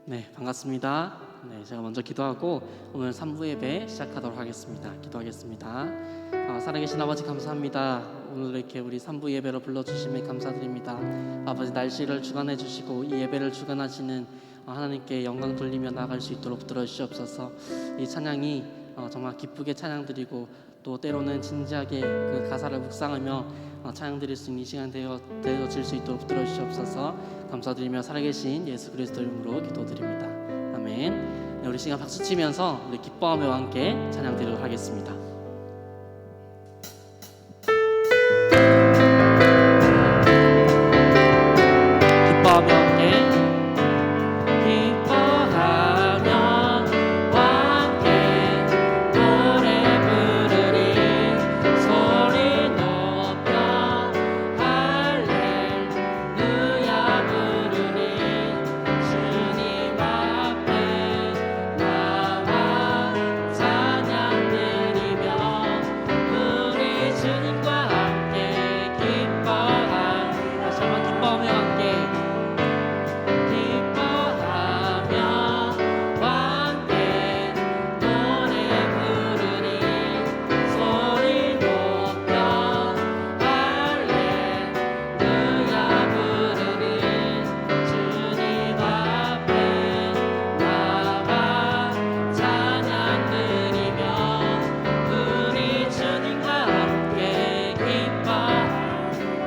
네, 반갑습니다. 네, 제가 먼저 기도하고 오늘 3부 예배 시작하도록 하겠습니다. 기도하겠습니다. 살아계신 아버지 감사합니다. 오늘 이렇게 우리 3부 예배로 불러주심에 감사드립니다. 아버지 날씨를 주관해 주시고 이 예배를 주관하시는 하나님께 영광 돌리며 나아갈 수 있도록 들어주시옵소서. 이 찬양이 정말 기쁘게 찬양드리고 또 때로는 진지하게 그 가사를 묵상하며 찬양드릴 수 있는 이 시간 되어질 수 있도록 들어주시옵소서. 감사드리며 살아계신 예수 그리스도 이름으로 기도드립니다. 아멘. 네, 우리 시간 박수치면서 우리 기뻐하며 함께 찬양드리도록 하겠습니다. 기뻐하며 함께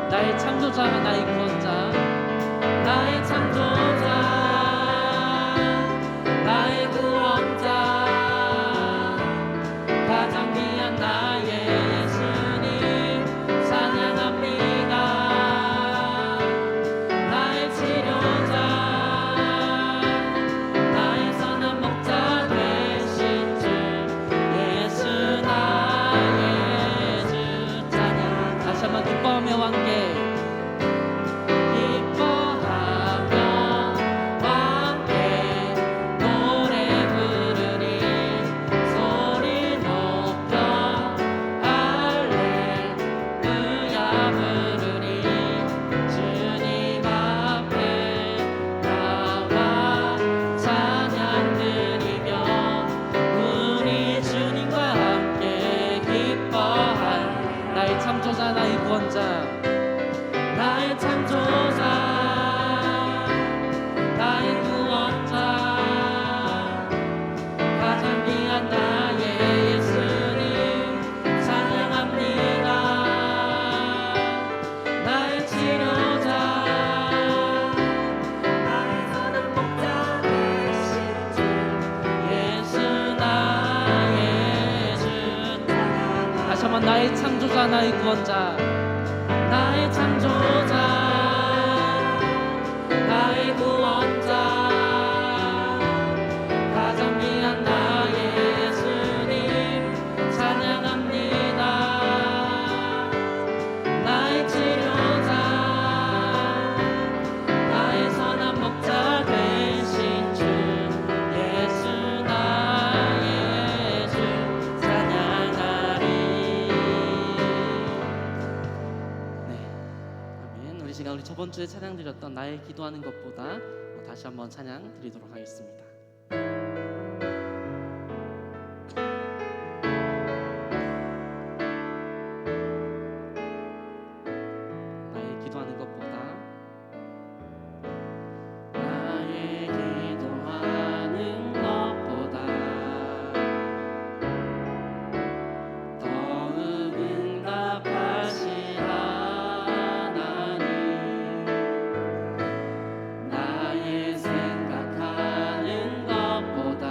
나의 창조자 나의 구원자 나의 창조자 나의 구원자 가장 귀한 나의 예수님 찬양합니다. 나의 치료자 나의 선한 목자 되신 주 예수 나의 주 찬양. 다시 한번 기뻐하며 함께 창조자 나의 구원자 나의 창조자 나의 구원자 가장 귀한 나의 예수님 찬양합니다. 나의 치료자 나의 선한 목자 되신 주 예수 나의 주. 다시 한번 나의 창조자 나의 구원자 나의 창조자 나의 구원자 가장 귀한 나의 예수님 찬양합니다. 나의 치료자 나의 선한 목자 되신 주 예수 나의 주 찬양하리. 우리 시간 우리 저번 주에 찬양 드렸던 나의 기도하는 것보다 다시 한번 찬양 드리도록 하겠습니다. 나의 기도하는 것보다 나의 기도하는 것보다 더욱 응답하시라. 나의 생각하는 것보다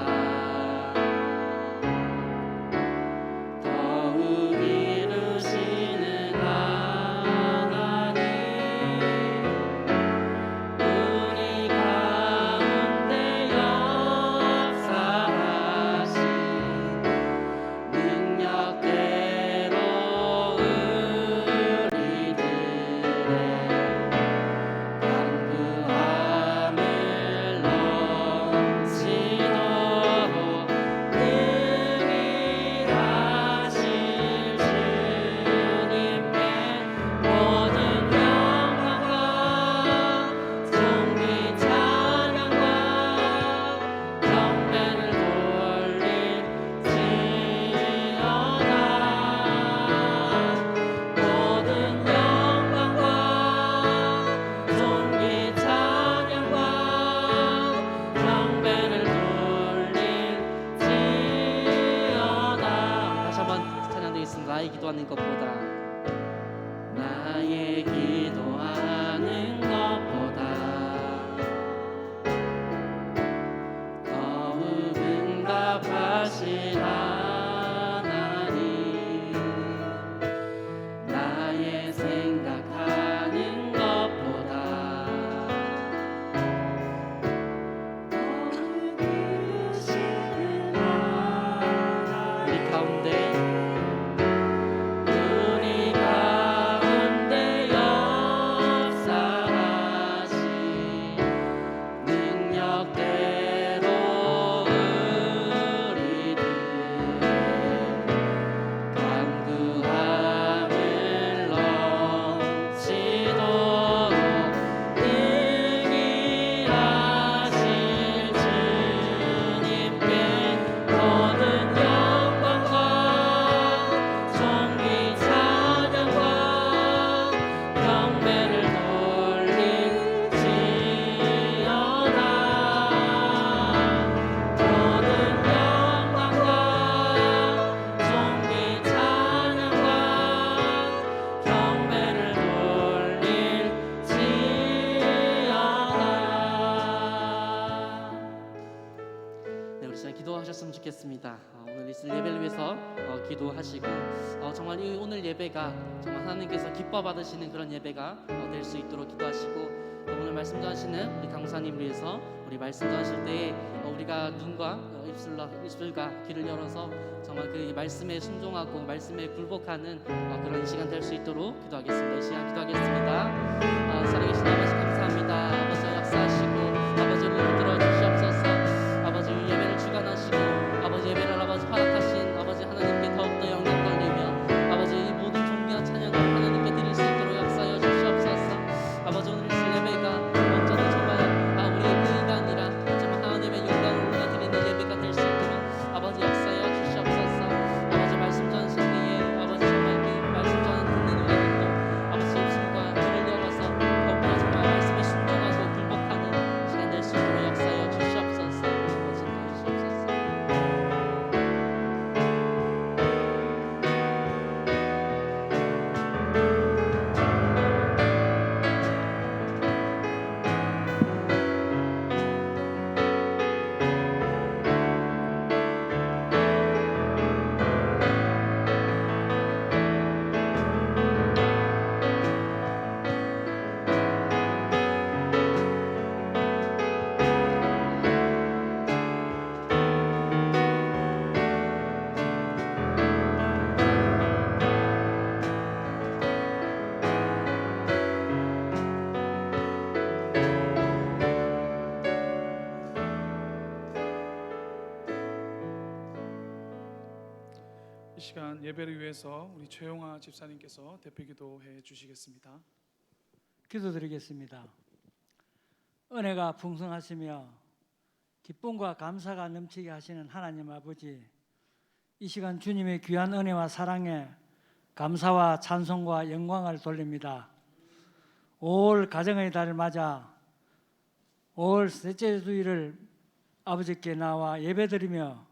기도하겠습니다. 나의 기도하는 것보다, 나의 기도하는 것보다 더욱 응답하신 하나님, 나의 생각하는 것보다 우리 가운데 역사하신 능력대로 우리들 간구함을 넘치도록 능히 하실 주님께 모든 영광과 존귀 찬양과 경배를 돌릴지어다. 모든 영광과 존귀 찬양과 경배를 돌릴지어다. 네, 우리 시간 기도하셨으면 좋겠습니다. 오늘 있을 예배를 위해서 기도하시고 정말 이 오늘 예배가 정말 하나님께서 기뻐 받으시는 그런 예배가 될 수 있도록 기도하시고, 오늘 말씀 전하시는 우리 강사님을 위해서 우리 말씀 전하실 때에 우리가 눈과 입술과 귀를 열어서 정말 그 말씀에 순종하고 말씀에 굴복하는 그런 시간 될 수 있도록 기도하겠습니다. 이 시간 기도하겠습니다. 살아계신 아버지 감사합니다. 아버지 역사하시고 아버지 우리를 붙들어 주시옵소서. 아버지 예배를 주관하시고 아버지 예배를 아버지 허락하신 아버지 하나님께 더욱더 영광 돌리며 아버지 이 모든 존귀와 찬양을 하나님께 드릴 수 있도록 역사하여 주시옵소서. 아버지 오늘 있을 예배가 언제나 정말 우리의 의가 아니라 정말 하나님의 영광을 우리가 드리는 예배가 될 수 있도록 아버지 역사하여 주시옵소서. 아버지 말씀 전하실 때에 아버지 정말 그 말씀 전하는 듣는 우리들도 아버지 입술과 귀를 열어서 더욱더 정말 말씀에 순종하고 굴복하는 시간 될 수 있도록 역사하여 주시옵소서. 아버지 도와주시옵소서. 이 시간 예배를 위해서 우리 최용화 집사님께서 대표 기도해 주시겠습니다. 기도드리겠습니다. 은혜가 풍성하시며 기쁨과 감사가 넘치게 하시는 하나님 아버지, 이 시간 주님의 귀한 은혜와 사랑에 감사와 찬송과 영광을 돌립니다. 5월 가정의 달을 맞아 5월 셋째 주일을 아버지께 나와 예배드리며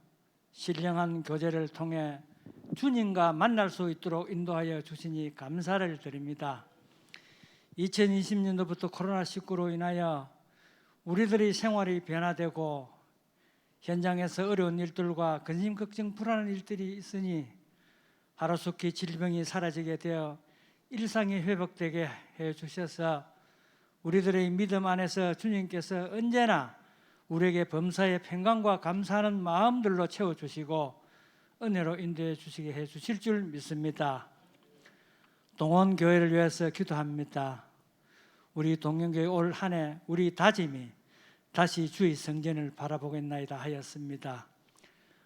신령한 교제를 통해 주님과 만날 수 있도록 인도하여 주시니 감사를 드립니다. 2020년도부터 코로나19로 인하여 우리들의 생활이 변화되고 현장에서 어려운 일들과 근심, 걱정, 불안한 일들이 있으니 하루속히 질병이 사라지게 되어 일상이 회복되게 해주셔서 우리들의 믿음 안에서 주님께서 언제나 우리에게 범사의 평강과 감사하는 마음들로 채워주시고 은혜로 인도해 주시게 해주실 줄 믿습니다. 동원교회를 위해서 기도합니다. 우리 동원교회 올 한 해 우리 다짐이 다시 주의 성전을 바라보겠나이다 하였습니다.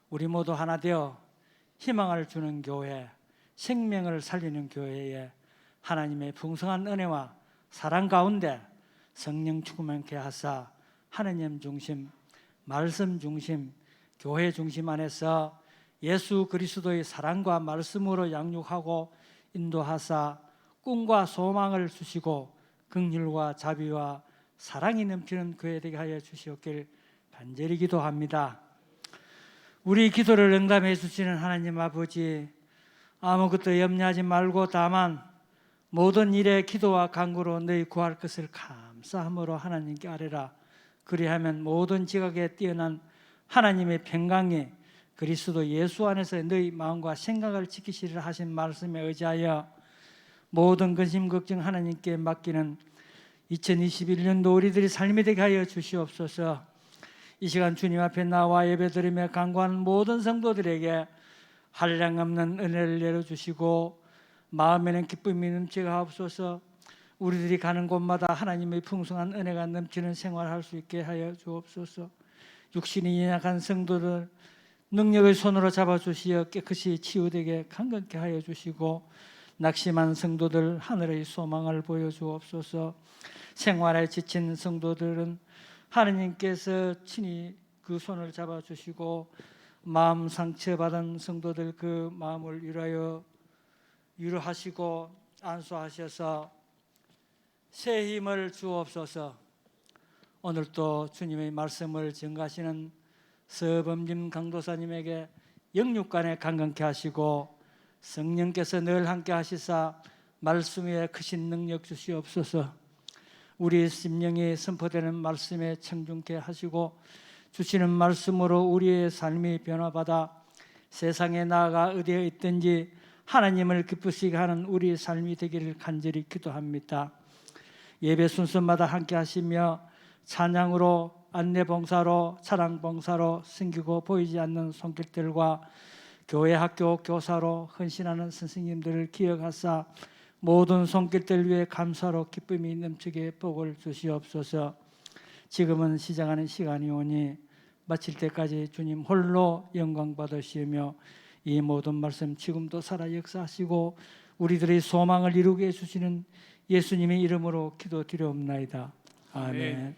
우리 모두 하나 되어 희망을 주는 교회, 생명을 살리는 교회에 하나님의 풍성한 은혜와 사랑 가운데 성령 충만케 하사 하나님 중심, 말씀 중심, 교회 중심 안에서 예수 그리스도의 사랑과 말씀으로 양육하고 인도하사 꿈과 소망을 주시고 긍휼과 자비와 사랑이 넘치는 교회 되게 하여 주시옵길 간절히 기도합니다. 우리 기도를 응답해 주시는 하나님 아버지, 아무것도 염려하지 말고 다만 모든 일에 기도와 간구로 너희 구할 것을 감사함으로 하나님께 아뢰라. 그리하면 모든 지각에 뛰어난 하나님의 평강이 그리스도 예수 안에서 너희 마음과 생각을 지키시리라 하신 말씀에 의지하여 모든 근심 걱정 하나님께 맡기는 2021년도 우리들이 삶이 되게 하여 주시옵소서. 이 시간 주님 앞에 나와 예배드리며 간구하는 모든 성도들에게 한량없는 은혜를 내려주시고 마음에는 기쁨이 넘치게 하옵소서. 우리들이 가는 곳마다 하나님의 풍성한 은혜가 넘치는 생활할 수 있게 하여 주옵소서. 육신이 연약한 성도들 능력의 손으로 잡아주시어 깨끗이 치유되게 강건케 하여 주시고 낙심한 성도들 하늘의 소망을 보여주옵소서. 생활에 지친 성도들은 하느님께서 친히 그 손을 잡아주시고 마음 상처받은 성도들 그 마음을 위로하시고 안수하셔서 새 힘을 주옵소서. 오늘도 주님의 말씀을 전가하시는 서범진 강도사님에게 영육간에 강건케 하시고 성령께서 늘 함께 하시사 말씀 위에 크신 능력 주시옵소서. 우리 심령이 선포되는 말씀에 청중케 하시고 주시는 말씀으로 우리의 삶이 변화받아 세상에 나아가 어디에 있든지 하나님을 기쁘시게 하는 우리의 삶이 되기를 간절히 기도합니다. 예배 순서마다 함께 하시며 찬양으로 안내봉사로 찬양봉사로 숨기고 보이지 않는 손길들과 교회 학교 교사로 헌신하는 선생님들을 기억하사 모든 손길들 위해 감사로 기쁨이 넘치게 복을 주시옵소서. 지금은 시작하는 시간이 오니 마칠 때까지 주님 홀로 영광 받으시며 이 모든 말씀 지금도 살아 역사하시고 우리들의 소망을 이루게 해주시는 예수님의 이름으로 기도드리옵나이다. 아멘.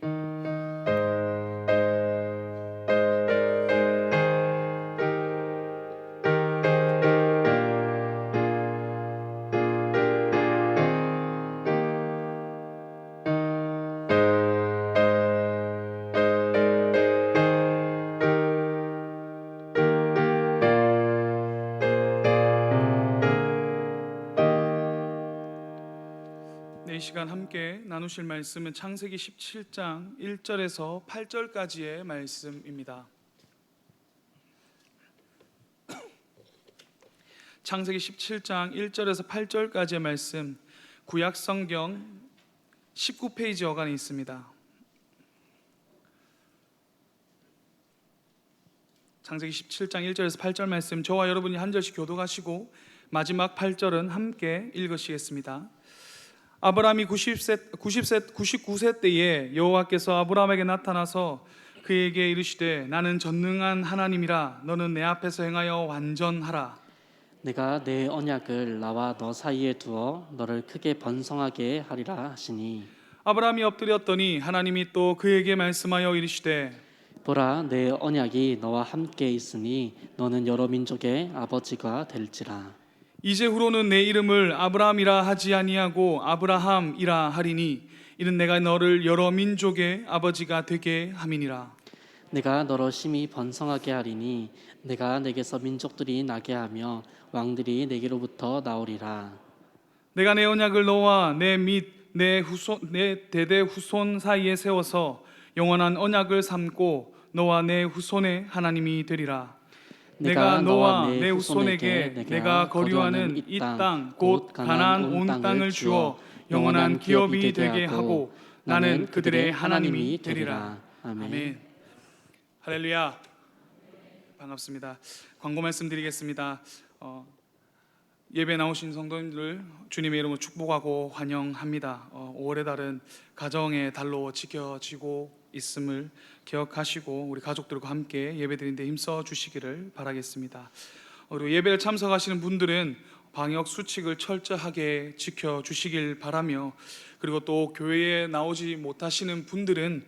이 시간 함께 나누실 말씀은 창세기 17장 1절에서 8절까지의 말씀입니다. 창세기 17장 1절에서 8절까지의 말씀, 구약 성경 19페이지 어간에 있습니다. 창세기 17장 1절에서 8절 말씀, 저와 여러분이 한 절씩 교독하시고 마지막 8절은 함께 읽으시겠습니다. 아브라함이 99세 때에 여호와께서 아브라함에게 나타나서 그에게 이르시되 나는 전능한 하나님이라 너는 내 앞에서 행하여 완전하라. 내가 내 언약을 나와 너 사이에 두어 너를 크게 번성하게 하리라 하시니 아브라함이 엎드렸더니 하나님이 또 그에게 말씀하여 이르시되 보라 내 언약이 너와 함께 있으니 너는 여러 민족의 아버지가 될지라. 이제 후로는 내 이름을 아브라함이라 하지 아니하고 아브라함이라 하리니 이는 내가 너를 여러 민족의 아버지가 되게 함이니라. 내가 너로 심히 번성하게 하리니 내가 내게서 민족들이 나게 하며 왕들이 내게로부터 나오리라. 내가 내 언약을 너와 내 및 내 대대 후손 사이에 세워서 영원한 언약을 삼고 너와 내 후손의 하나님이 되리라. 내가 너와 내 후손에게 내가 거류하는 이 땅 곧 가나안 온 땅을 주어 영원한 기업이 되게 하고 나는 그들의 하나님이 되리라. 아멘. 할렐루야. 반갑습니다. 광고 말씀드리겠습니다. 예배 나오신 성도님들 주님의 이름으로 축복하고 환영합니다. 5월의 달은 가정의 달로 지켜지고 있음을 기억하시고 우리 가족들과 함께 예배드리는데 힘써 주시기를 바라겠습니다. 그리고 예배를 참석하시는 분들은 방역 수칙을 철저하게 지켜주시길 바라며, 그리고 또 교회에 나오지 못하시는 분들은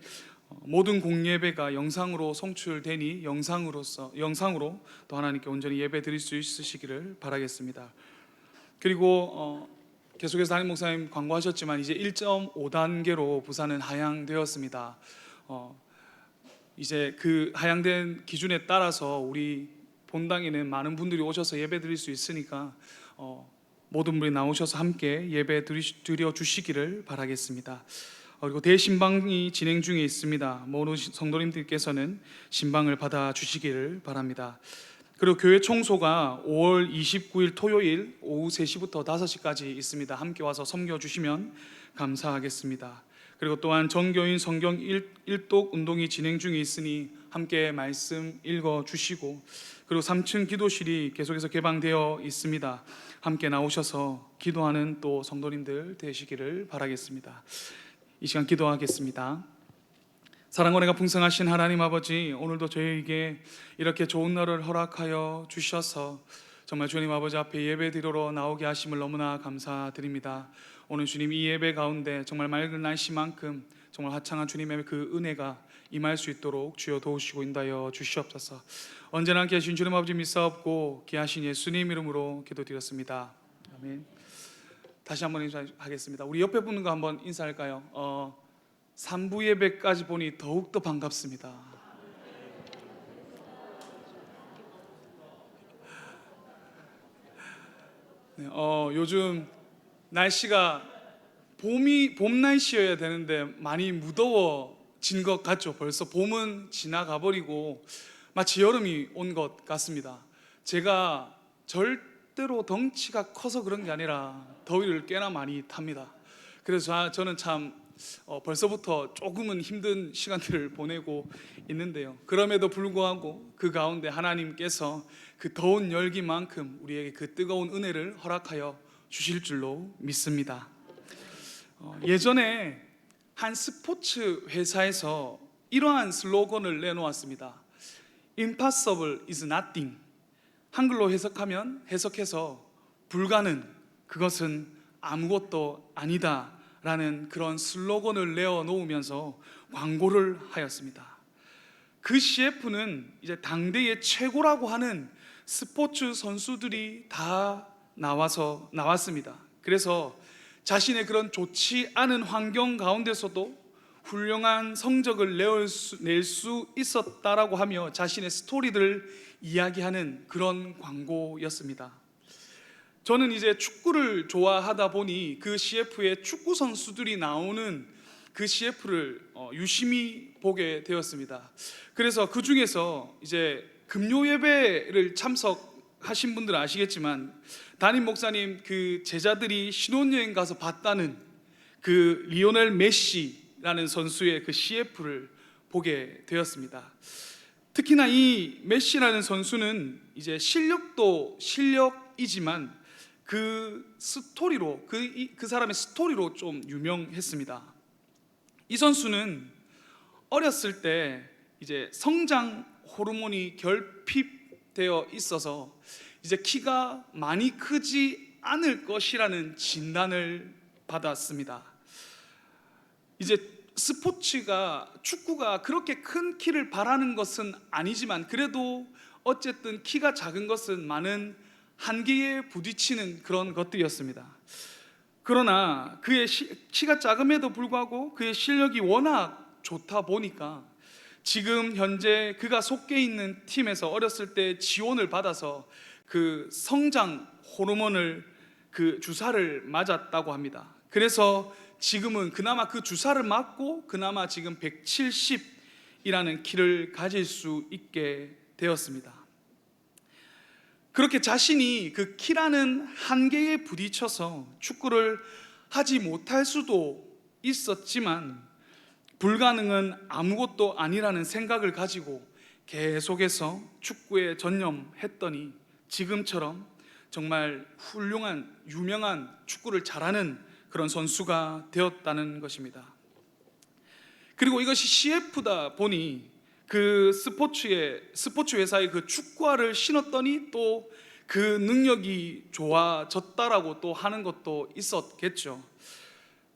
모든 공예배가 영상으로 송출되니 영상으로 또 하나님께 온전히 예배 드릴 수 있으시기를 바라겠습니다. 그리고 계속해서 담임 목사님 광고하셨지만 이제 1.5단계로 부산은 하향되었습니다. 이제 그 하향된 기준에 따라서 우리 본당에는 많은 분들이 오셔서 예배 드릴 수 있으니까 모든 분이 나오셔서 함께 예배 드려 주시기를 바라겠습니다. 그리고 대신방이 진행 중에 있습니다. 모든 성도님들께서는 신방을 받아 주시기를 바랍니다. 그리고 교회 청소가 5월 29일 토요일 오후 3시부터 5시까지 있습니다. 함께 와서 섬겨주시면 감사하겠습니다. 그리고 또한 전교인 성경 일독 운동이 진행 중에 있으니 함께 말씀 읽어주시고, 그리고 3층 기도실이 계속해서 개방되어 있습니다. 함께 나오셔서 기도하는 또 성도님들 되시기를 바라겠습니다. 이 시간 기도하겠습니다. 사랑과 은혜가 풍성하신 하나님 아버지, 오늘도 저희에게 이렇게 좋은 날을 허락하여 주셔서 정말 주님 아버지 앞에 예배 드리러 나오게 하심을 너무나 감사드립니다. 오늘 주님 이 예배 가운데 정말 맑은 날씨만큼 정말 화창한 주님의 그 은혜가 임할 수 있도록 주여 도우시고 인도하여 주시옵소서. 언제나 함께 하신 주님 아버지 믿사옵고 귀하신 예수님 이름으로 기도드렸습니다. 아멘. 다시 한번 인사하겠습니다. 우리 옆에 분과 한번 인사할까요? 3부 예배까지 보니 더욱더 반갑습니다. 네, 요즘 날씨가 봄 날씨여야 되는데 많이 무더워진 것 같죠. 벌써 봄은 지나가 버리고 마치 여름이 온 것 같습니다. 제가 절대로 덩치가 커서 그런 게 아니라 더위를 꽤나 많이 탑니다. 그래서 저는 참 벌써부터 조금은 힘든 시간들을 보내고 있는데요, 그럼에도 불구하고 그 가운데 하나님께서 그 더운 열기만큼 우리에게 그 뜨거운 은혜를 허락하여 주실 줄로 믿습니다. 예전에 한 스포츠 회사에서 이러한 슬로건을 내놓았습니다. Impossible is nothing. 한글로 해석해서 불가능, 그것은 아무것도 아니다 라는 그런 슬로건을 내어놓으면서 광고를 하였습니다. 그 CF는 이제 당대의 최고라고 하는 스포츠 선수들이 다 나왔습니다. 그래서 자신의 그런 좋지 않은 환경 가운데서도 훌륭한 성적을 낼 수 있었다라고 하며 자신의 스토리들을 이야기하는 그런 광고였습니다. 저는 이제 축구를 좋아하다 보니 그 CF에 축구 선수들이 나오는 그 CF를 유심히 보게 되었습니다. 그래서 그 중에서 이제 금요 예배를 참석하신 분들은 아시겠지만 담임 목사님 그 제자들이 신혼여행 가서 봤다는 그 리오넬 메시라는 선수의 그 CF를 보게 되었습니다. 특히나 이 메시라는 선수는 이제 실력도 실력이지만 그 스토리로 그 사람의 스토리로 좀 유명했습니다. 이 선수는 어렸을 때 이제 성장 호르몬이 결핍되어 있어서 이제 키가 많이 크지 않을 것이라는 진단을 받았습니다. 이제 축구가 그렇게 큰 키를 바라는 것은 아니지만 그래도 어쨌든 키가 작은 것은 많은 한계에 부딪히는 그런 것들이었습니다. 그러나 그의 키가 작음에도 불구하고 그의 실력이 워낙 좋다 보니까 지금 현재 그가 속해 있는 팀에서 어렸을 때 지원을 받아서 그 성장 호르몬을 그 주사를 맞았다고 합니다. 그래서 지금은 그나마 그 주사를 맞고 그나마 지금 170이라는 키를 가질 수 있게 되었습니다. 그렇게 자신이 그 키라는 한계에 부딪혀서 축구를 하지 못할 수도 있었지만 불가능은 아무것도 아니라는 생각을 가지고 계속해서 축구에 전념했더니 지금처럼 정말 훌륭한 유명한 축구를 잘하는 그런 선수가 되었다는 것입니다. 그리고 이것이 CF다 보니 그 스포츠 회사의 그 축구화를 신었더니 또 그 능력이 좋아졌다라고 또 하는 것도 있었겠죠.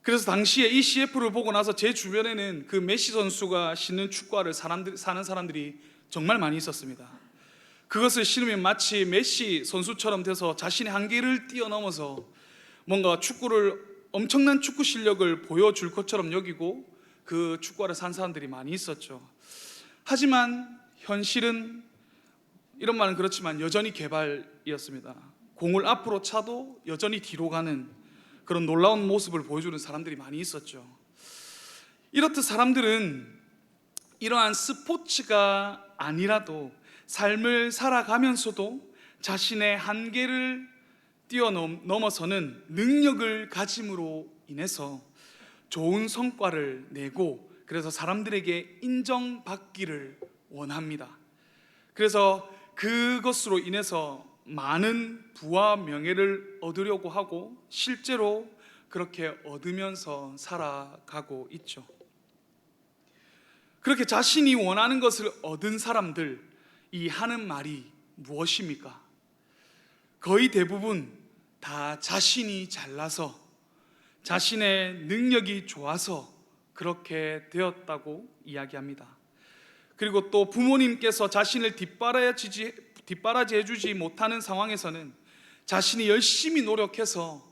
그래서 당시에 이 CF를 보고 나서 제 주변에는 그 메시 선수가 신는 축구화를 사는 사람들이 정말 많이 있었습니다. 그것을 신으면 마치 메시 선수처럼 돼서 자신의 한계를 뛰어넘어서 뭔가 엄청난 축구 실력을 보여줄 것처럼 여기고 그 축구화를 산 사람들이 많이 있었죠. 하지만 현실은 이런 말은 그렇지만 여전히 개발이었습니다. 공을 앞으로 차도 여전히 뒤로 가는 그런 놀라운 모습을 보여주는 사람들이 많이 있었죠. 이렇듯 사람들은 이러한 스포츠가 아니라도 삶을 살아가면서도 자신의 한계를 뛰어넘어서는 능력을 가짐으로 인해서 좋은 성과를 내고, 그래서 사람들에게 인정받기를 원합니다. 그래서 그것으로 인해서 많은 부와 명예를 얻으려고 하고 실제로 그렇게 얻으면서 살아가고 있죠. 그렇게 자신이 원하는 것을 얻은 사람들, 이 하는 말이 무엇입니까? 거의 대부분 다 자신이 잘나서, 자신의 능력이 좋아서 그렇게 되었다고 이야기합니다. 그리고 또 부모님께서 자신을 뒷바라지해 주지 못하는 상황에서는 자신이 열심히 노력해서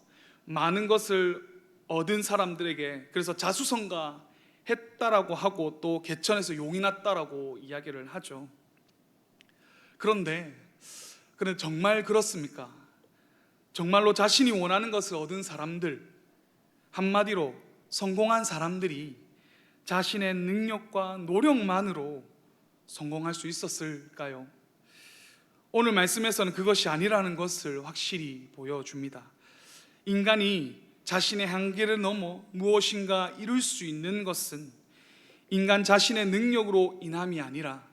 많은 것을 얻은 사람들에게 그래서 자수성가했다라고 하고 또 개천에서 용이 났다라고 이야기를 하죠. 그런데 정말 그렇습니까? 정말로 자신이 원하는 것을 얻은 사람들, 한마디로 성공한 사람들이 자신의 능력과 노력만으로 성공할 수 있었을까요? 오늘 말씀에서는 그것이 아니라는 것을 확실히 보여줍니다. 인간이 자신의 한계를 넘어 무엇인가 이룰 수 있는 것은 인간 자신의 능력으로 인함이 아니라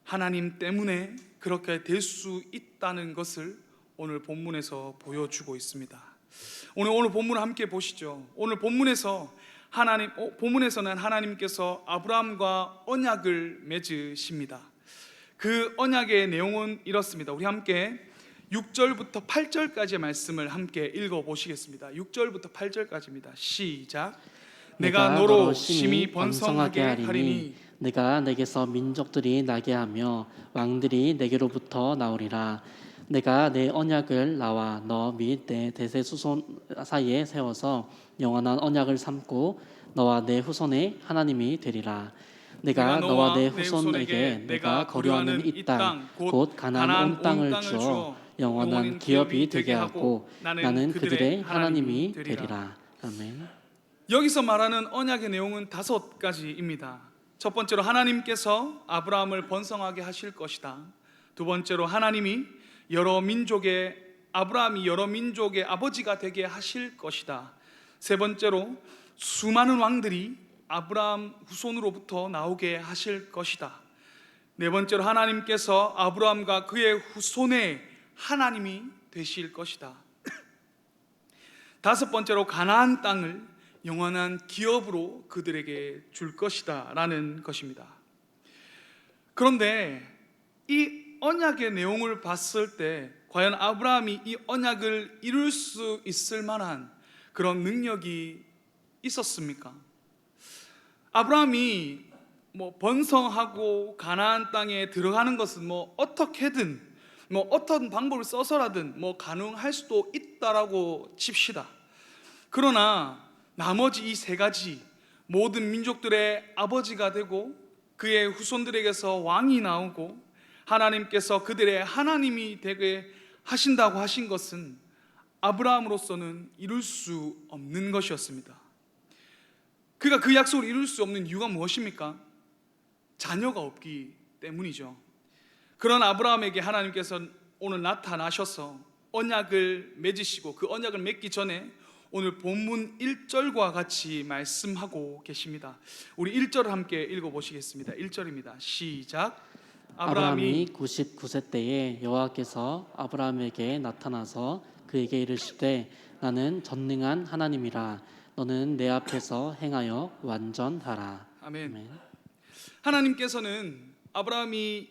하나님 때문에 그렇게 될 수 있다는 것을 오늘 본문에서 보여주고 있습니다. 오늘 본문을 함께 보시죠. 오늘 본문에서는 하나님께서 아브라함과 언약을 맺으십니다. 그 언약의 내용은 이렇습니다. 우리 함께 6절부터 8절까지의 말씀을 함께 읽어보시겠습니다. 6절부터 8절까지입니다. 시작. 내가 너로 심히 번성하게 하리니 내가 내게서 민족들이 나게 하며 왕들이 내게로부터 나오리라. 내가 내 언약을 나와 너 및 내 대세 후손 사이에 세워서 영원한 언약을 삼고 너와 내 후손의 하나님이 되리라. 내가 너와 내 후손에게 내가 거류하는 이 땅 곧 가나안 온 땅을 주어 영원한 기업이 되게 하고 나는 그들의 하나님이 되리라. 아멘. 여기서 말하는 언약의 내용은 5가지입니다. 첫 번째로 하나님께서 아브라함을 번성하게 하실 것이다. 두 번째로 하나님이 아브라함이 여러 민족의 아버지가 되게 하실 것이다. 세 번째로 수많은 왕들이 아브라함 후손으로부터 나오게 하실 것이다. 네 번째로 하나님께서 아브라함과 그의 후손의 하나님이 되실 것이다. 다섯 번째로 가나안 땅을 영원한 기업으로 그들에게 줄 것이다 라는 것입니다. 그런데 이 언약의 내용을 봤을 때 과연 아브라함이 이 언약을 이룰 수 있을 만한 그런 능력이 있었습니까? 아브라함이 번성하고 가나안 땅에 들어가는 것은 어떻게든 어떤 방법을 써서라든 가능할 수도 있다라고 칩시다. 그러나 나머지 이 3가지 모든 민족들의 아버지가 되고 그의 후손들에게서 왕이 나오고 하나님께서 그들의 하나님이 되게 하신다고 하신 것은 아브라함으로서는 이룰 수 없는 것이었습니다. 그가 그 약속을 이룰 수 없는 이유가 무엇입니까? 자녀가 없기 때문이죠. 그런 아브라함에게 하나님께서 오늘 나타나셔서 언약을 맺으시고 그 언약을 맺기 전에 오늘 본문 1절과 같이 말씀하고 계십니다. 우리 1절을 함께 읽어보시겠습니다. 1절입니다. 시작. 아브라함이 99세 때에 여호와께서 아브라함에게 나타나서 그에게 이르시되 나는 전능한 하나님이라 너는 내 앞에서 행하여 완전하라. 아멘. 하나님께서는 아브라함이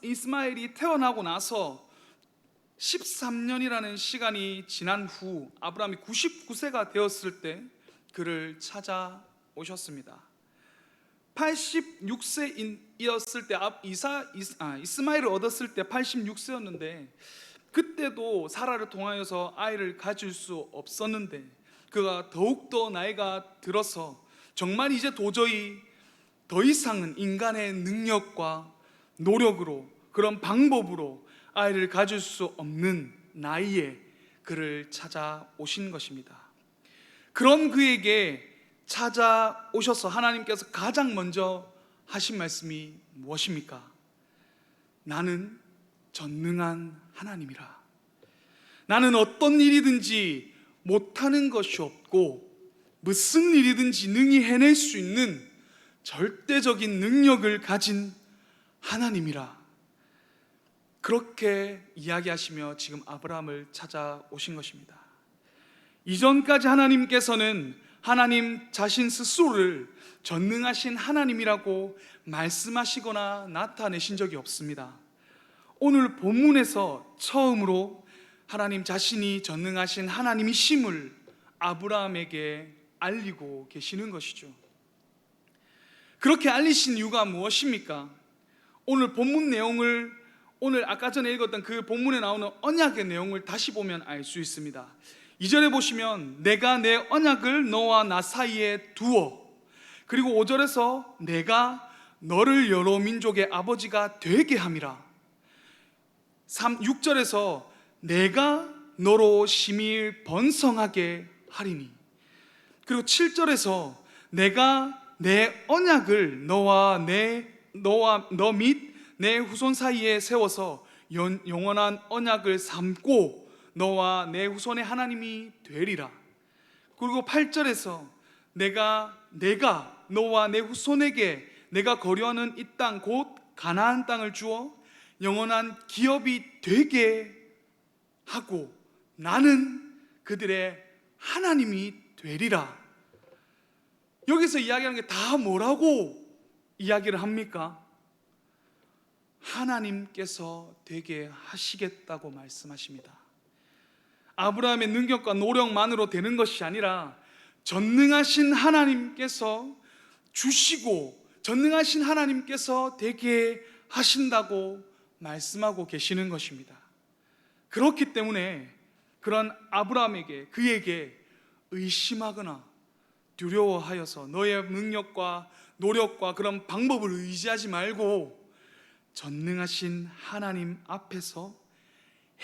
이스마엘이 태어나고 나서 13년이라는 시간이 지난 후 아브라함이 99세가 되었을 때 그를 찾아오셨습니다. 86세이었을 때 이스마엘을 얻었을 때 86세였는데 그때도 사라를 통하여서 아이를 가질 수 없었는데 그가 더욱더 나이가 들어서 정말 이제 도저히 더 이상은 인간의 능력과 노력으로 그런 방법으로 아이를 가질 수 없는 나이에 그를 찾아오신 것입니다. 그런 그에게 찾아오셔서 하나님께서 가장 먼저 하신 말씀이 무엇입니까? 나는 전능한 하나님이라. 나는 어떤 일이든지 못하는 것이 없고 무슨 일이든지 능히 해낼 수 있는 절대적인 능력을 가진 하나님이라. 그렇게 이야기하시며 지금 아브라함을 찾아오신 것입니다. 이전까지 하나님께서는 하나님 자신 스스로를 전능하신 하나님이라고 말씀하시거나 나타내신 적이 없습니다. 오늘 본문에서 처음으로 하나님 자신이 전능하신 하나님이심을 아브라함에게 알리고 계시는 것이죠. 그렇게 알리신 이유가 무엇입니까? 오늘 본문 내용을, 오늘 아까 전에 읽었던 그 본문에 나오는 언약의 내용을 다시 보면 알 수 있습니다. 2절에 보시면 내가 내 언약을 너와 나 사이에 두어, 그리고 5절에서 내가 너를 여러 민족의 아버지가 되게 함이라. 6절에서 내가 너로 심히 번성하게 하리니. 그리고 7절에서 내가 내 언약을 너와 너 및 내 후손 사이에 세워서 영원한 언약을 삼고 너와 내 후손의 하나님이 되리라. 그리고 8절에서 내가 너와 내 후손에게 내가 거류하는 이 땅 곧 가나안 땅을 주어 영원한 기업이 되게 하고 나는 그들의 하나님이 되리라. 여기서 이야기하는 게 다 뭐라고 이야기를 합니까? 하나님께서 되게 하시겠다고 말씀하십니다. 아브라함의 능력과 노력만으로 되는 것이 아니라 전능하신 하나님께서 주시고 전능하신 하나님께서 되게 하신다고 말씀하고 계시는 것입니다. 그렇기 때문에 그런 아브라함에게, 그에게 의심하거나 두려워하여서 너의 능력과 노력과 그런 방법을 의지하지 말고 전능하신 하나님 앞에서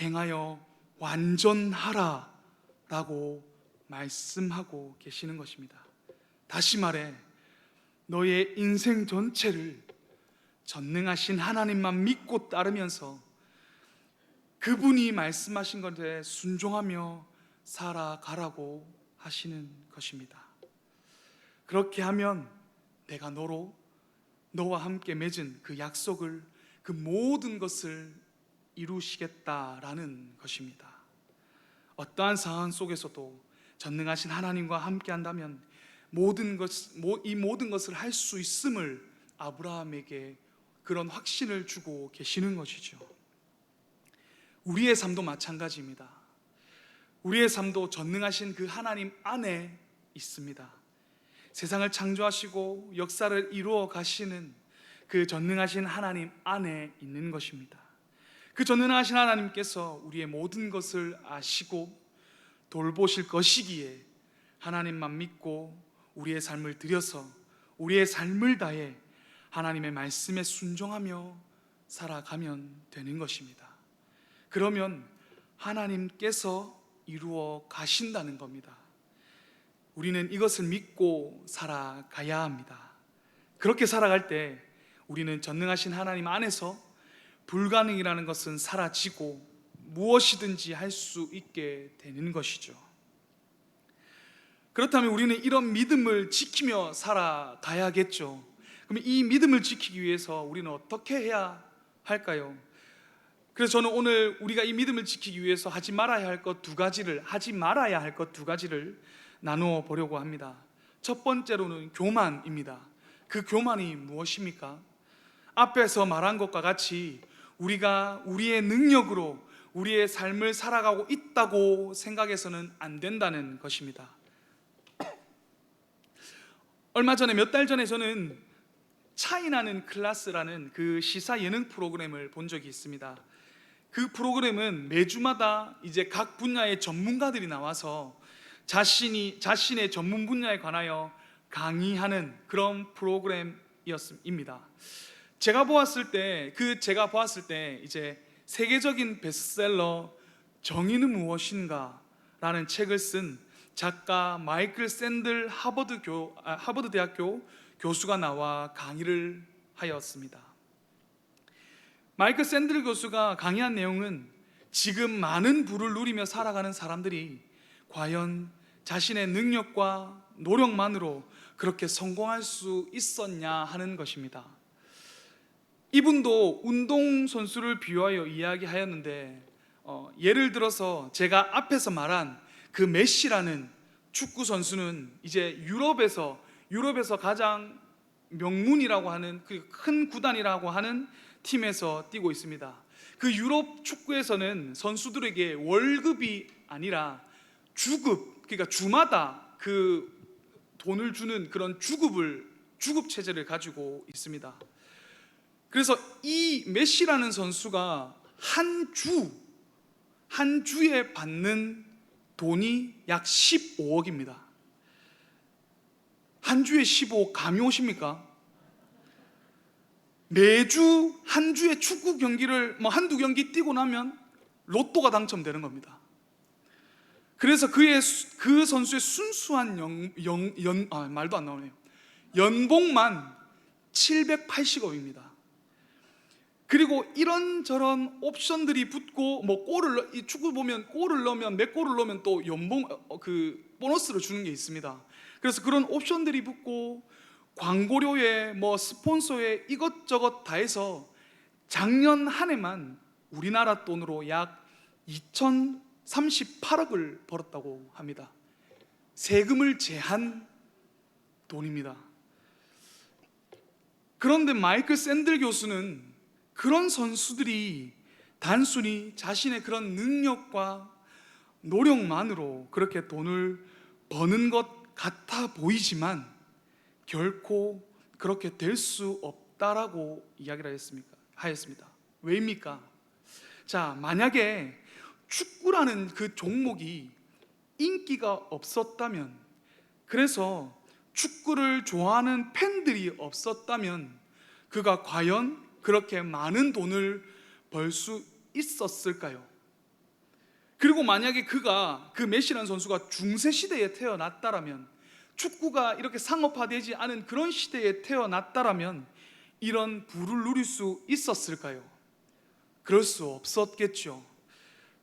행하여 완전하라 라고 말씀하고 계시는 것입니다. 다시 말해 너의 인생 전체를 전능하신 하나님만 믿고 따르면서 그분이 말씀하신 것에 순종하며 살아가라고 하시는 것입니다. 그렇게 하면 내가 너와 함께 맺은 그 약속을, 그 모든 것을 이루시겠다라는 것입니다. 어떠한 상황 속에서도 전능하신 하나님과 함께 한다면 이 모든 것을 할 수 있음을 아브라함에게 그런 확신을 주고 계시는 것이죠. 우리의 삶도 마찬가지입니다. 우리의 삶도 전능하신 그 하나님 안에 있습니다. 세상을 창조하시고 역사를 이루어 가시는 그 전능하신 하나님 안에 있는 것입니다. 그 전능하신 하나님께서 우리의 모든 것을 아시고 돌보실 것이기에 하나님만 믿고 우리의 삶을 드려서 우리의 삶을 다해 하나님의 말씀에 순종하며 살아가면 되는 것입니다. 그러면 하나님께서 이루어 가신다는 겁니다. 우리는 이것을 믿고 살아가야 합니다. 그렇게 살아갈 때 우리는 전능하신 하나님 안에서 불가능이라는 것은 사라지고 무엇이든지 할 수 있게 되는 것이죠. 그렇다면 우리는 이런 믿음을 지키며 살아가야겠죠. 그럼 이 믿음을 지키기 위해서 우리는 어떻게 해야 할까요? 그래서 저는 오늘 우리가 이 믿음을 지키기 위해서 하지 말아야 할 것 두 가지를 나누어 보려고 합니다. 첫 번째로는 교만입니다. 그 교만이 무엇입니까? 앞에서 말한 것과 같이 우리가 우리의 능력으로 우리의 삶을 살아가고 있다고 생각해서는 안 된다는 것입니다. 얼마 전에 몇 달 전에 저는 차이나는 클래스라는 그 시사 예능 프로그램을 본 적이 있습니다. 그 프로그램은 매주마다 이제 각 분야의 전문가들이 나와서 자신의 전문 분야에 관하여 강의하는 그런 프로그램이었습니다. 제가 보았을 때 이제 세계적인 베스트셀러 정의는 무엇인가? 라는 책을 쓴 작가 마이클 샌들 하버드 대학교 교수가 나와 강의를 하였습니다. 마이클 샌들 교수가 강의한 내용은 지금 많은 부를 누리며 살아가는 사람들이 과연 자신의 능력과 노력만으로 그렇게 성공할 수 있었냐 하는 것입니다. 이분도 운동선수를 비유하여 이야기하였는데 예를 들어서 제가 앞에서 말한 그 메시라는 축구 선수는 이제 유럽에서 가장 명문이라고 하는 그 큰 구단이라고 하는 팀에서 뛰고 있습니다. 그 유럽 축구에서는 선수들에게 월급이 아니라 주급, 그러니까 주마다 그 돈을 주는 그런 주급 체제를 가지고 있습니다. 그래서 이 메시라는 선수가 한 주에 받는 돈이 약 15억입니다. 한 주에 15억 감이 오십니까? 매주 한 주에 축구 경기를 한두 경기 뛰고 나면 로또가 당첨되는 겁니다. 그래서 그 선수의 순수한 말도 안 나오네요. 연봉만 780억입니다. 그리고 이런저런 옵션들이 붙고 이 축구 보면 골을 넣으면 몇 골을 넣으면 또 연봉 보너스를 주는 게 있습니다. 그래서 그런 옵션들이 붙고 광고료에 스폰서에 이것저것 다 해서 작년 한 해만 우리나라 돈으로 약 2038억을 벌었다고 합니다. 세금을 제한 돈입니다. 그런데 마이클 샌들 교수는 그런 선수들이 단순히 자신의 그런 능력과 노력만으로 그렇게 돈을 버는 것 같아 보이지만 결코 그렇게 될 수 없다라고 이야기를 하였습니다. 왜입니까? 자, 만약에 축구라는 그 종목이 인기가 없었다면, 그래서 축구를 좋아하는 팬들이 없었다면 그가 과연 그렇게 많은 돈을 벌 수 있었을까요? 그리고 만약에 그 메시라는 선수가 중세 시대에 태어났다라면, 축구가 이렇게 상업화되지 않은 그런 시대에 태어났다라면 이런 부를 누릴 수 있었을까요? 그럴 수 없었겠죠.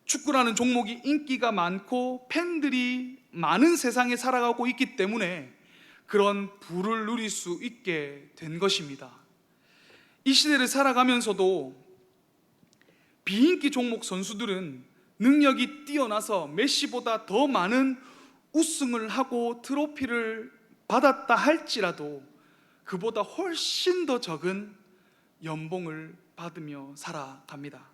축구라는 종목이 인기가 많고 팬들이 많은 세상에 살아가고 있기 때문에 그런 부를 누릴 수 있게 된 것입니다. 이 시대를 살아가면서도 비인기 종목 선수들은 능력이 뛰어나서 메시보다 더 많은 우승을 하고 트로피를 받았다 할지라도 그보다 훨씬 더 적은 연봉을 받으며 살아갑니다.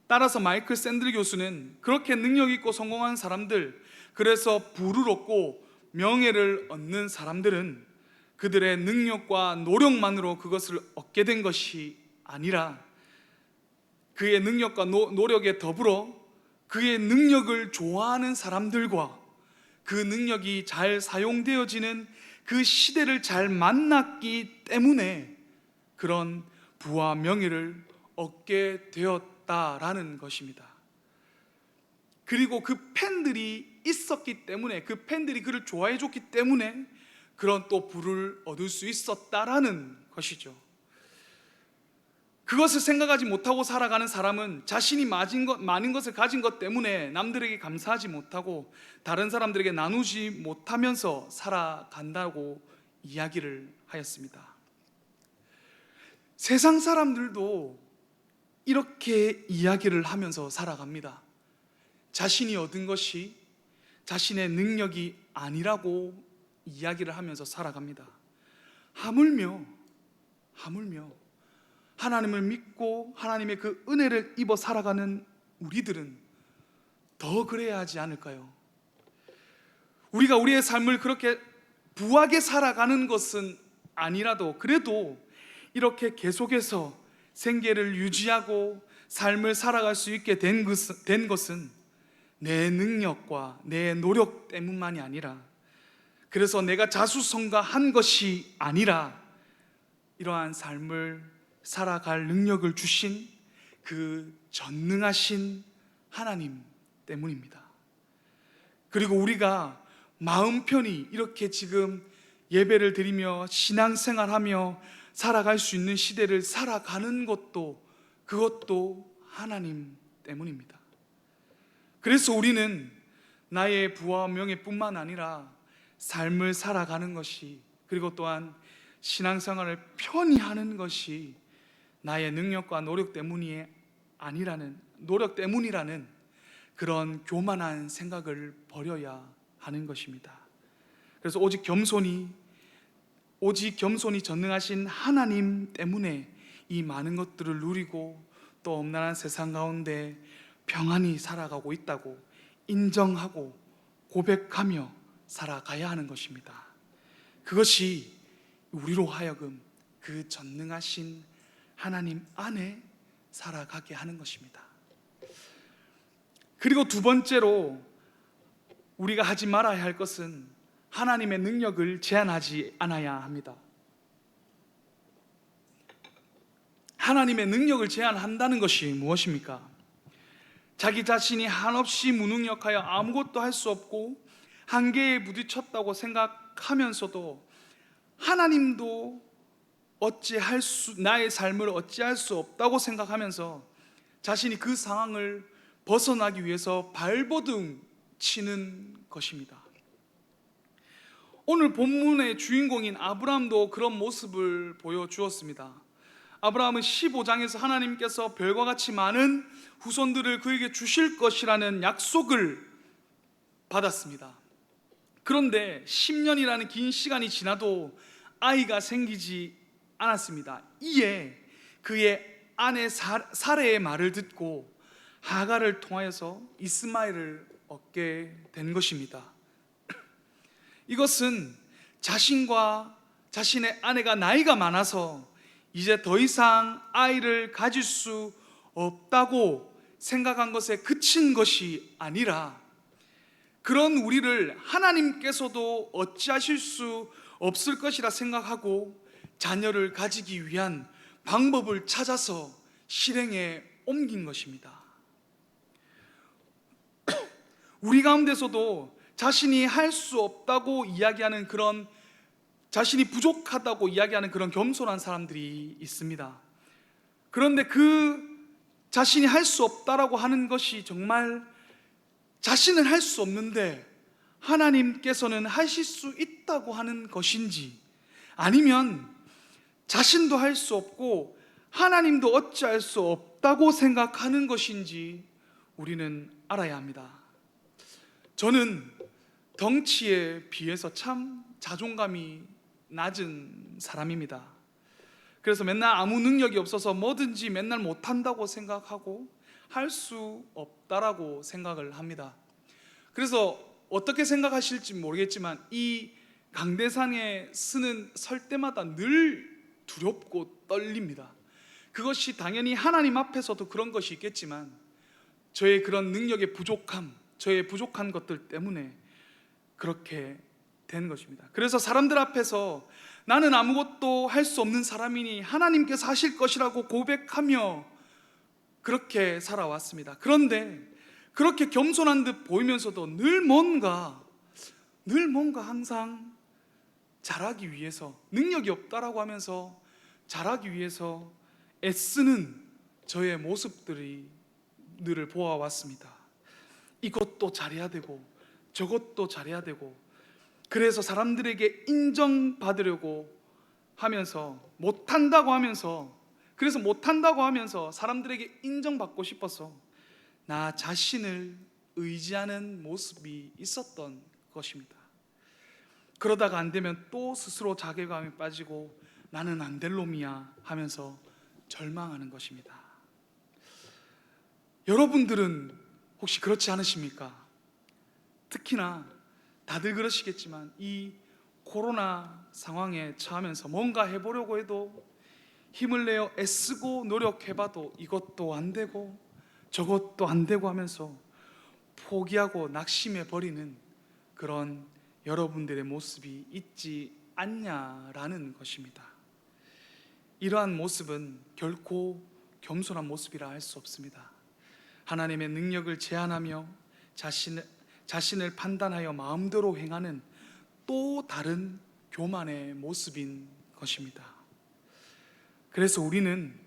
따라서 마이클 샌들 교수는 그렇게 능력 있고 성공한 사람들, 그래서 부를 얻고 명예를 얻는 사람들은 그들의 능력과 노력만으로 그것을 얻게 된 것이 아니라 그의 능력과 노력에 더불어 그의 능력을 좋아하는 사람들과 그 능력이 잘 사용되어지는 그 시대를 잘 만났기 때문에 그런 부와 명예를 얻게 되었다라는 것입니다. 그리고 그 팬들이 있었기 때문에, 그 팬들이 그를 좋아해 줬기 때문에 그런 또 부를 얻을 수 있었다라는 것이죠. 그것을 생각하지 못하고 살아가는 사람은 자신이 많은 것을 가진 것 때문에 남들에게 감사하지 못하고 다른 사람들에게 나누지 못하면서 살아간다고 이야기를 하였습니다. 세상 사람들도 이렇게 이야기를 하면서 살아갑니다. 자신이 얻은 것이 자신의 능력이 아니라고 이야기를 하면서 살아갑니다. 하물며 하나님을 믿고 하나님의 그 은혜를 입어 살아가는 우리들은 더 그래야 하지 않을까요? 우리가 우리의 삶을 그렇게 부하게 살아가는 것은 아니라도 그래도 이렇게 계속해서 생계를 유지하고 삶을 살아갈 수 있게 된 것은 내 능력과 내 노력 때문만이 아니라, 그래서 내가 자수성가한 것이 아니라 이러한 삶을 살아갈 능력을 주신 그 전능하신 하나님, 때문입니다. 그리고 우리가 마음 편히 이렇게 지금 예배를 드리며 신앙생활하며 살아갈 수 있는 시대를 살아가는 것도, 그것도 하나님 때문입니다. 그래서 우리는 나의 부와 명예뿐만 아니라 삶을 살아가는 것이, 그리고 또한 신앙생활을 편히 하는 것이 나의 능력과 노력 때문이라는 그런 교만한 생각을 버려야 하는 것입니다. 그래서 오직 겸손히 전능하신 하나님 때문에 이 많은 것들을 누리고 또 엄난한 세상 가운데 평안히 살아가고 있다고 인정하고 고백하며 살아가야 하는 것입니다. 그것이 우리로 하여금 그 전능하신 하나님 안에 살아가게 하는 것입니다. 그리고 두 번째로 우리가 하지 말아야 할 것은 하나님의 능력을 제한하지 않아야 합니다. 하나님의 능력을 제한한다는 것이 무엇입니까? 자기 자신이 한없이 무능력하여 아무것도 할 수 없고 한계에 부딪혔다고 생각하면서도 하나님도 나의 삶을 어찌할 수 없다고 생각하면서 자신이 그 상황을 벗어나기 위해서 발버둥 치는 것입니다. 오늘 본문의 주인공인 아브라함도 그런 모습을 보여주었습니다. 아브라함은 15장에서 하나님께서 별과 같이 많은 후손들을 그에게 주실 것이라는 약속을 받았습니다. 그런데 10년이라는 긴 시간이 지나도 아이가 생기지 않았습니다. 이에 그의 아내 사레의 말을 듣고 하갈을 통하여서 이스마엘을 얻게 된 것입니다. 이것은 자신과 자신의 아내가 나이가 많아서 이제 더 이상 아이를 가질 수 없다고 생각한 것에 그친 것이 아니라, 그런 우리를 하나님께서도 어찌하실 수 없을 것이라 생각하고 자녀를 가지기 위한 방법을 찾아서 실행에 옮긴 것입니다. 우리 가운데서도 자신이 할 수 없다고 이야기하는 그런, 자신이 부족하다고 이야기하는 그런 겸손한 사람들이 있습니다. 그런데 그 자신이 할 수 없다라고 하는 것이 정말 자신은 할 수 없는데 하나님께서는 하실 수 있다고 하는 것인지, 아니면 자신도 할 수 없고 하나님도 어찌할 수 없다고 생각하는 것인지 우리는 알아야 합니다. 저는 덩치에 비해서 참 자존감이 낮은 사람입니다. 그래서 맨날 아무 능력이 없어서 뭐든지 맨날 못한다고 생각하고 할 수 없다라고 생각을 합니다. 그래서 어떻게 생각하실지 모르겠지만 이 강대상에 설 때마다 늘 두렵고 떨립니다. 그것이 당연히 하나님 앞에서도 그런 것이 있겠지만 저의 그런 능력의 부족함, 저의 부족한 것들 때문에 그렇게 된 것입니다. 그래서 사람들 앞에서 나는 아무것도 할 수 없는 사람이니 하나님께서 하실 것이라고 고백하며 그렇게 살아왔습니다. 그런데 그렇게 겸손한 듯 보이면서도 늘 뭔가 항상 잘하기 위해서, 능력이 없다라고 하면서 잘하기 위해서 애쓰는 저의 모습들을 보아왔습니다. 이것도 잘해야 되고 저것도 잘해야 되고, 그래서 사람들에게 인정받으려고 하면서 못한다고 하면서, 그래서 못한다고 하면서 사람들에게 인정받고 싶어서 나 자신을 의지하는 모습이 있었던 것입니다. 그러다가 안 되면 또 스스로 자괴감에 빠지고 나는 안 될 놈이야 하면서 절망하는 것입니다. 여러분들은 혹시 그렇지 않으십니까? 특히나 다들 그러시겠지만 이 코로나 상황에 처하면서 뭔가 해보려고 해도 힘을 내어 애쓰고 노력해봐도 이것도 안 되고 저것도 안 되고 하면서 포기하고 낙심해 버리는 그런 여러분들의 모습이 있지 않냐라는 것입니다. 이러한 모습은 결코 겸손한 모습이라 할 수 없습니다. 하나님의 능력을 제한하며 자신을 판단하여 마음대로 행하는 또 다른 교만의 모습인 것입니다. 그래서 우리는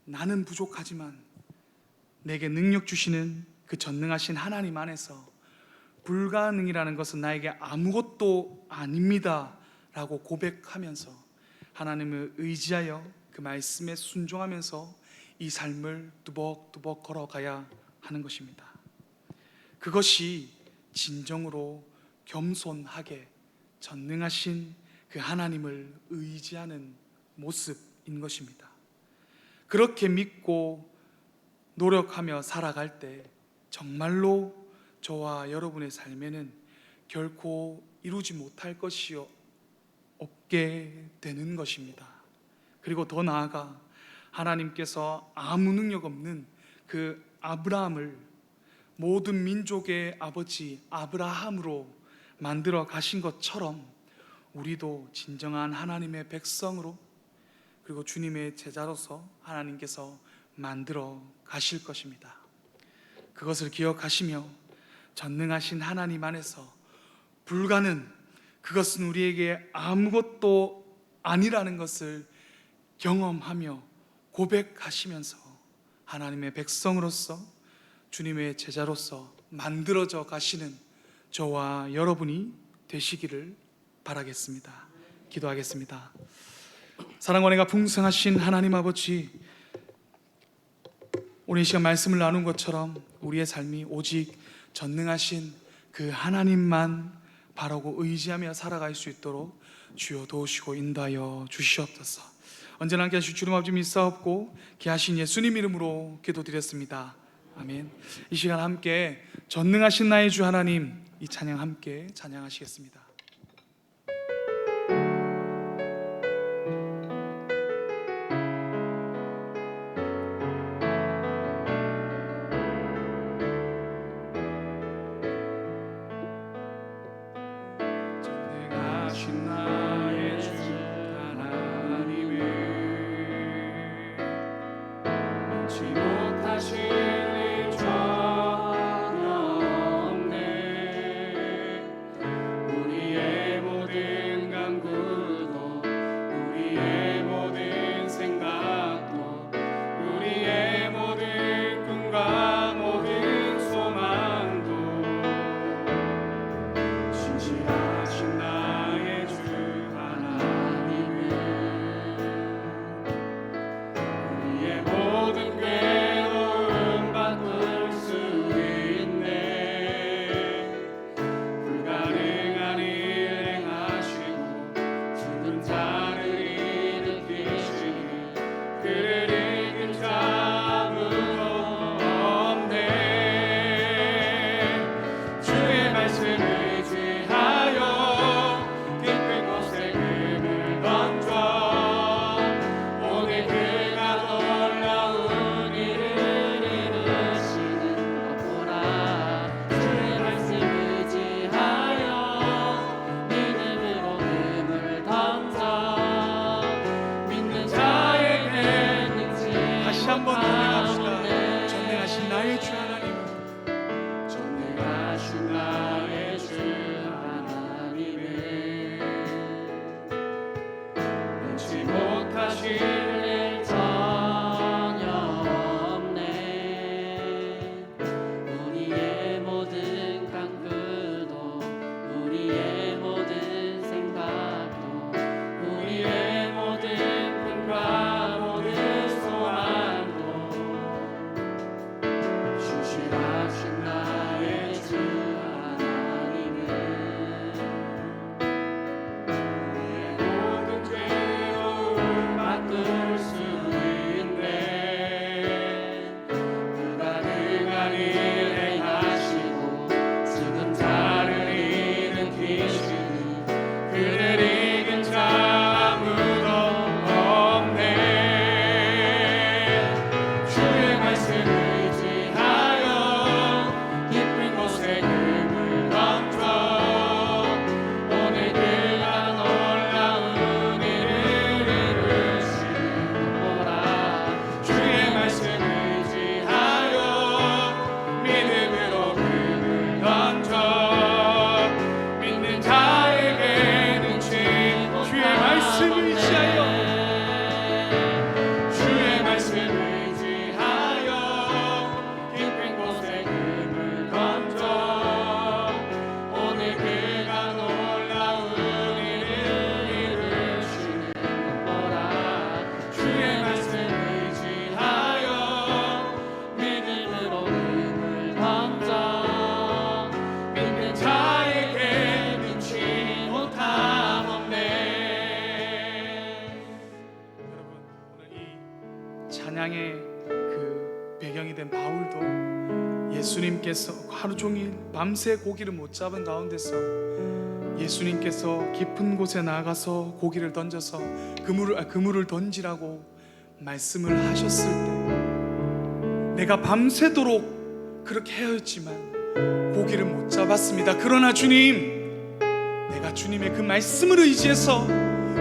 나는 부족하지만 내게 능력 주시는 그 전능하신 하나님 안에서 불가능이라는 것은 나에게 아무것도 아닙니다 라고 고백하면서 하나님을 의지하여 그 말씀에 순종하면서 이 삶을 뚜벅뚜벅 걸어가야 하는 것입니다. 그것이 진정으로 겸손하게 전능하신 그 하나님을 의지하는 모습인 것입니다. 그렇게 믿고 노력하며 살아갈 때 정말로 저와 여러분의 삶에는 결코 이루지 못할 것이 없게 되는 것입니다. 그리고 더 나아가 하나님께서 아무 능력 없는 그 아브라함을 모든 민족의 아버지 아브라함으로 만들어 가신 것처럼 우리도 진정한 하나님의 백성으로 그리고 주님의 제자로서 하나님께서 만들어 가실 것입니다. 그것을 기억하시며 전능하신 하나님 안에서 불가능, 그것은 우리에게 아무것도 아니라는 것을 경험하며 고백하시면서 하나님의 백성으로서 주님의 제자로서 만들어져 가시는 저와 여러분이 되시기를 바라겠습니다. 기도하겠습니다. 사랑과 은혜가 풍성하신 하나님 아버지, 오늘 이 시간 말씀을 나눈 것처럼 우리의 삶이 오직 전능하신 그 하나님만 바라고 의지하며 살아갈 수 있도록 주여 도우시고 인도하여 주시옵소서. 언제나 함께 하실 주님 아버지 믿사옵고 귀하신 예수님 이름으로 기도드렸습니다. 아멘. 이 시간 함께 전능하신 나의 주 하나님, 이 찬양 함께 찬양하시겠습니다. 전능하신 나의 주 하나님을 잊지 못하실 일 전혀 없네. 우리 찬양의 그 배경이 된 바울도 예수님께서 하루 종일 밤새 고기를 못 잡은 가운데서 예수님께서 깊은 곳에 나가서 고기를 던져서 그물을 던지라고 말씀을 하셨을 때 내가 밤새도록 그렇게 헤어졌지만 고기를 못 잡았습니다. 그러나 주님, 내가 주님의 그 말씀을 의지해서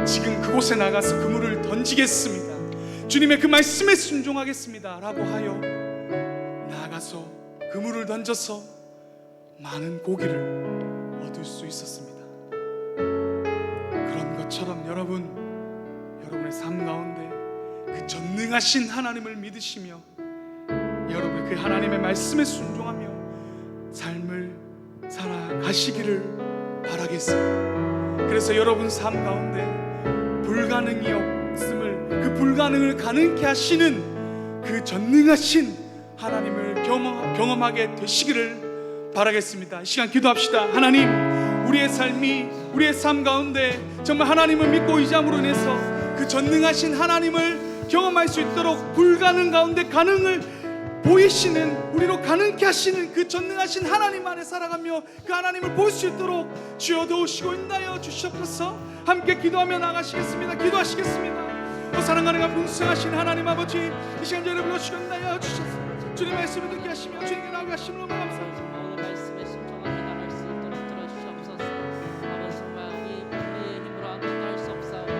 지금 그곳에 나가서 그물을 던지겠습니다. 주님의 그 말씀에 순종하겠습니다 라고 하여 나가서 그물을 던져서 많은 고기를 얻을 수 있었습니다. 그런 것처럼 여러분의 삶 가운데 그 전능하신 하나님을 믿으시며 여러분 그 하나님의 말씀에 순종하며 삶을 살아가시기를 바라겠습니다. 그래서 여러분 삶 가운데 불가능이 없음을, 그 불가능을 가능케 하시는 그 전능하신 하나님을 경험하게 되시기를 바라겠습니다. 이 시간 기도합시다. 하나님, 우리의 삶 가운데 정말 하나님을 믿고 의지함으로 인해서 그 전능하신 하나님을 경험할 수 있도록 불가능 가운데 가능을 보이시는, 우리로 가능케 하시는 그 전능하신 하나님 안에 살아가며 그 하나님을 볼 수 있도록 주여 도우시고 인도하여 주시옵소서. 함께 기도하며 나가시겠습니다. 기도하시겠습니다. 사랑하는 풍성하신 하나님 아버지, 이 시간 저희를 불러주시고 인도하여 주시옵소서. 주님 말씀을 듣게 하시며 주님께 나오게 하시면 너무 감사합니다. 오늘 말씀에 순종하며 나갈 수 있도록 들어주시옵소서. 아버지, 정말 우리의 힘으로 아무것도 할 수 없사오니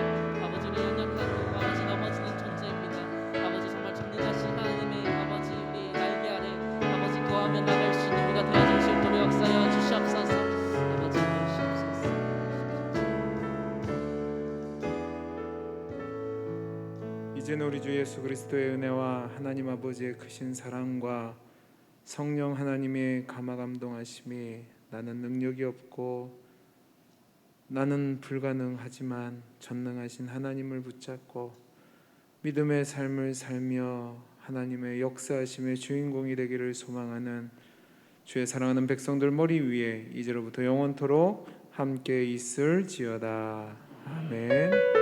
아버지, 우리 연약하고 아버지 넘어지는 존재입니다. 아버지, 정말 전능하신 하나님의 아버지 우리 날개 아래 아버지 거하며 나갈 수 있는 우리가 되어질 수 있도록 역사하여 주시옵소서. 아버지 주시옵소서. 이제는 우리 주 예수 그리스도의 은혜와 하나님 아버지의 크신 사랑과 성령 하나님의 감화감동하심이, 나는 능력이 없고 나는 불가능하지만 전능하신 하나님을 붙잡고 믿음의 삶을 살며 하나님의 역사하심의 주인공이 되기를 소망하는 주의 사랑하는 백성들 머리 위에 이제로부터 영원토록 함께 있을지어다. 아멘.